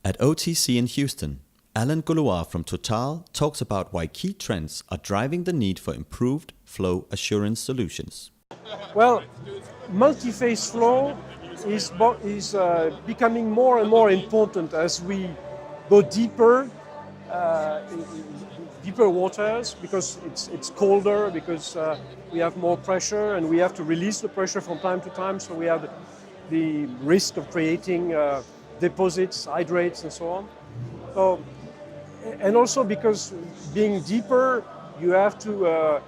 At OTC in Houston, Alan Gouloir from Total talks about why key trends are driving the need for improved flow assurance solutions. Well, multi-phase flow is becoming more and more important as we go deeper, deeper waters, because it's colder, because we have more pressure and we have to release the pressure from time to time, so we have the risk of creating deposits, hydrates and so on. So, and also because being deeper, you have to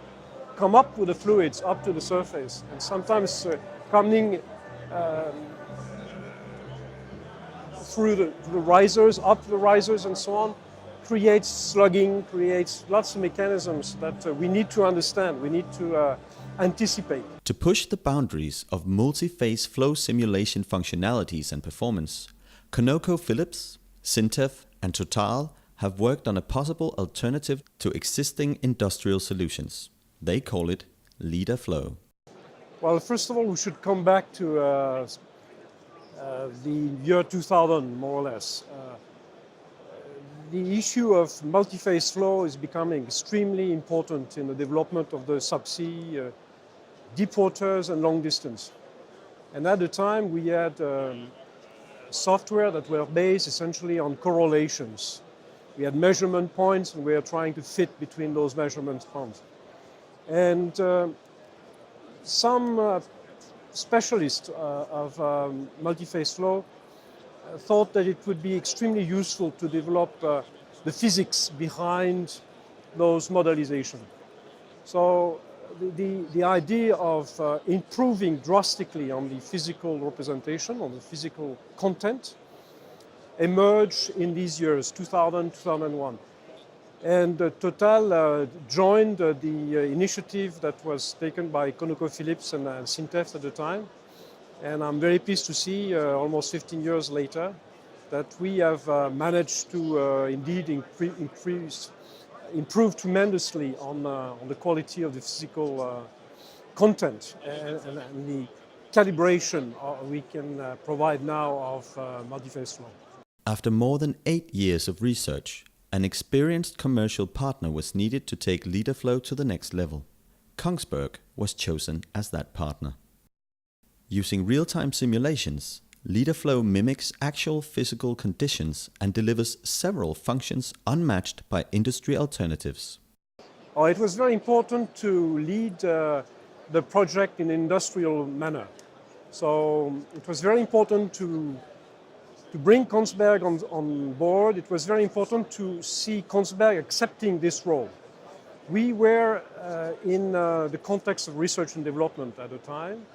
come up with the fluids up to the surface, and sometimes coming through the risers, up the risers and so on, creates slugging, creates lots of mechanisms that we need to understand, we need to anticipate. To push the boundaries of multi-phase flow simulation functionalities and performance, ConocoPhillips, Syntef and Total have worked on a possible alternative to existing industrial solutions. They call it Leda flow. Well, first of all, we should come back to the year 2000, more or less. The issue of multi-phase flow is becoming extremely important in the development of the subsea, deep waters and long distance. And at the time, we had software that were based essentially on correlations. We had measurement points and we were trying to fit between those measurement points. And some specialists of multi-phase flow thought that it would be extremely useful to develop the physics behind those modelizations. So the idea of improving drastically on the physical representation, on the physical content, emerged in these years, 2000, 2001. And Total joined the initiative that was taken by ConocoPhillips and Syntef at the time. And I'm very pleased to see, almost 15 years later, that we have managed to indeed improve tremendously on the quality of the physical content and the calibration we can provide now of multi-phase flow. After more than 8 years of research, an experienced commercial partner was needed to take Leda flow to the next level. Kongsberg was chosen as that partner. Using real-time simulations, Leda flow mimics actual physical conditions and delivers several functions unmatched by industry alternatives. It was very important to lead the project in an industrial manner. So it was very important to bring Kongsberg on board. It was very important to see Kongsberg accepting this role. We were in the context of research and development at the time.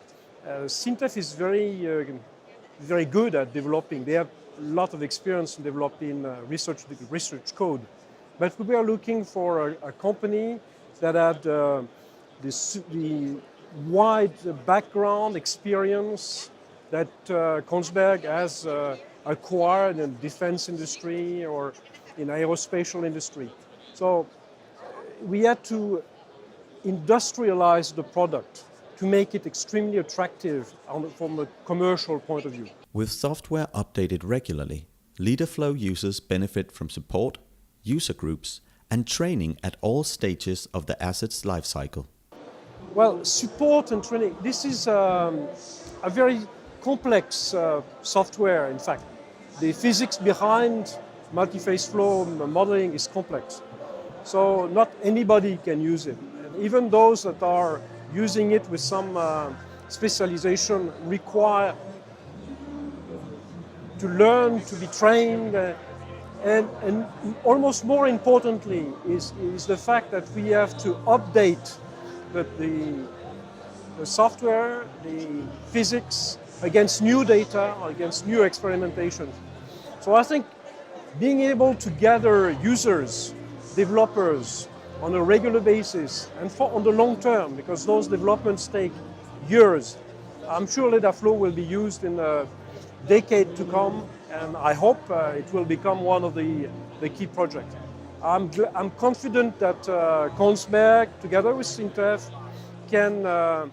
Syntef is very good at developing. They have a lot of experience in developing research code. But we were looking for a company that had the wide background experience that Kongsberg has acquired in the defense industry or in aerospatial industry. So we had to industrialize the product to make it extremely attractive from a commercial point of view. With software updated regularly, Leda flow users benefit from support, user groups, and training at all stages of the asset's lifecycle. Well, support and training, this is a very complex software, in fact. The physics behind multi-phase flow modeling is complex. So not anybody can use it. And even those that are using it with some specialization require to learn, to be trained. And almost more importantly is the fact that we have to update the software, the physics, against new data, or against new experimentations. So I think being able to gather users, developers on a regular basis and on the long term, because those developments take years. I'm sure Leda flow will be used in a decade to come, and I hope it will become one of the key projects. I'm confident that Kongsberg, together with Syntef, can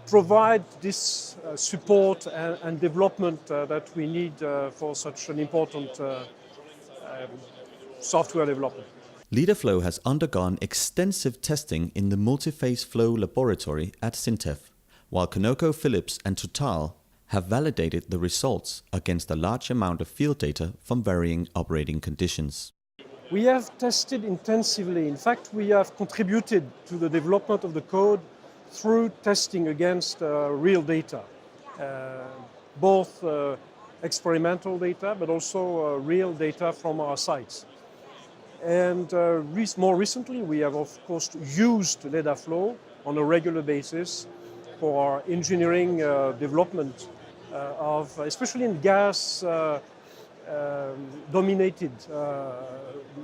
provide this support and development that we need for such an important software development. Leda Flow has undergone extensive testing in the multi-phase flow laboratory at Sintef, while ConocoPhillips and Total have validated the results against a large amount of field data from varying operating conditions. We have tested intensively. In fact, we have contributed to the development of the code through testing against real data, both experimental data but also real data from our sites. And more recently, we have of course used Leda Flow on a regular basis for engineering development of, especially in gas dominated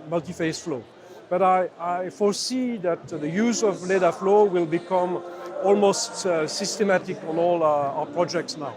multi-phase flow. But I foresee that the use of Leda Flow will become almost systematic on all our projects now.